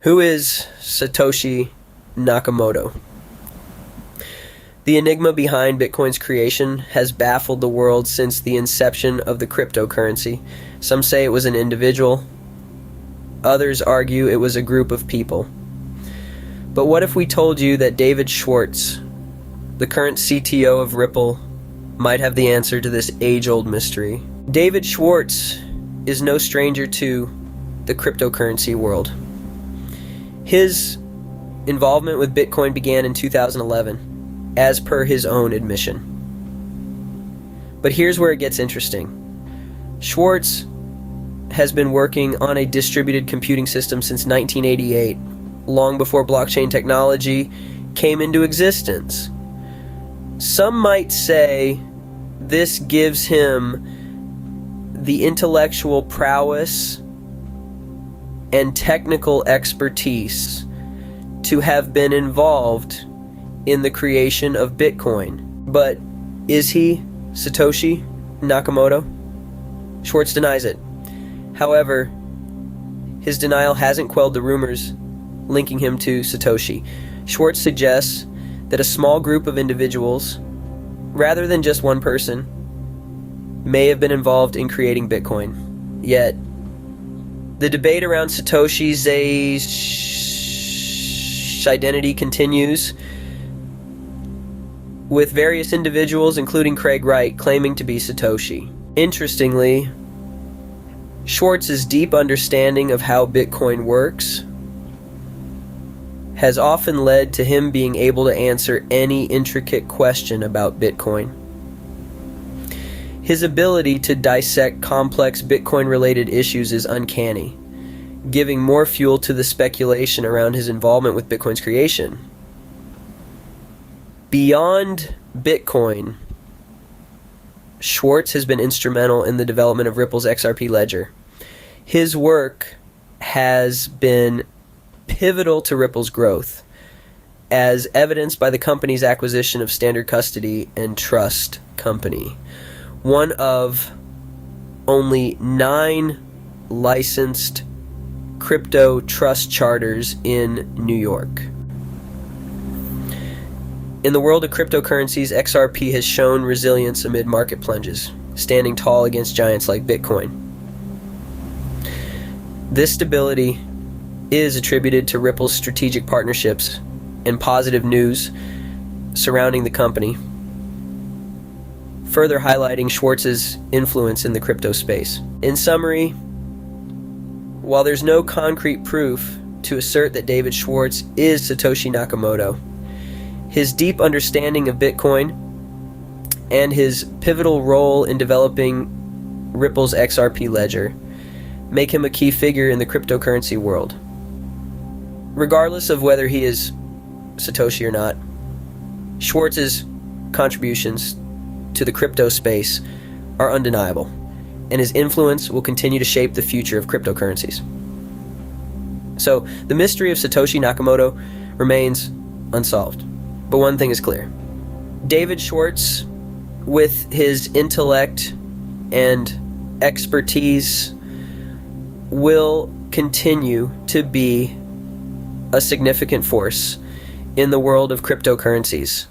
Who is Satoshi Nakamoto? The enigma behind Bitcoin's creation has baffled the world since the inception of the cryptocurrency. Some say it was an individual. Others argue it was a group of people. But what if we told you that David Schwartz, the current CTO of Ripple, might have the answer to this age-old mystery? David Schwartz is no stranger to the cryptocurrency world. His involvement with Bitcoin began in 2011, as per his own admission. But here's where it gets interesting. Schwartz has been working on a distributed computing system since 1988, long before blockchain technology came into existence. Some might say this gives him the intellectual prowess and technical expertise to have been involved in the creation of Bitcoin. But is he Satoshi Nakamoto? Schwartz denies it. However, his denial hasn't quelled the rumors linking him to Satoshi. Schwartz suggests that a small group of individuals, rather than just one person, may have been involved in creating Bitcoin. Yet, the debate around Satoshi's identity continues, with various individuals, including Craig Wright, claiming to be Satoshi. Interestingly, Schwartz's deep understanding of how Bitcoin works has often led to him being able to answer any intricate question about Bitcoin. His ability to dissect complex Bitcoin-related issues is uncanny, giving more fuel to the speculation around his involvement with Bitcoin's creation. Beyond Bitcoin, Schwartz has been instrumental in the development of Ripple's XRP ledger. His work has been pivotal to Ripple's growth, as evidenced by the company's acquisition of Standard Custody and Trust Company, one of only 9 licensed crypto trust charters in New York. In the world of cryptocurrencies, XRP has shown resilience amid market plunges, standing tall against giants like Bitcoin. This stability is attributed to Ripple's strategic partnerships and positive news surrounding the company, further highlighting Schwartz's influence in the crypto space. In summary, while there's no concrete proof to assert that David Schwartz is Satoshi Nakamoto, his deep understanding of Bitcoin and his pivotal role in developing Ripple's XRP ledger make him a key figure in the cryptocurrency world. Regardless of whether he is Satoshi or not, Schwartz's contributions to the crypto space are undeniable, and his influence will continue to shape the future of cryptocurrencies. So, the mystery of Satoshi Nakamoto remains unsolved. But one thing is clear. David Schwartz, with his intellect and expertise, will continue to be a significant force in the world of cryptocurrencies.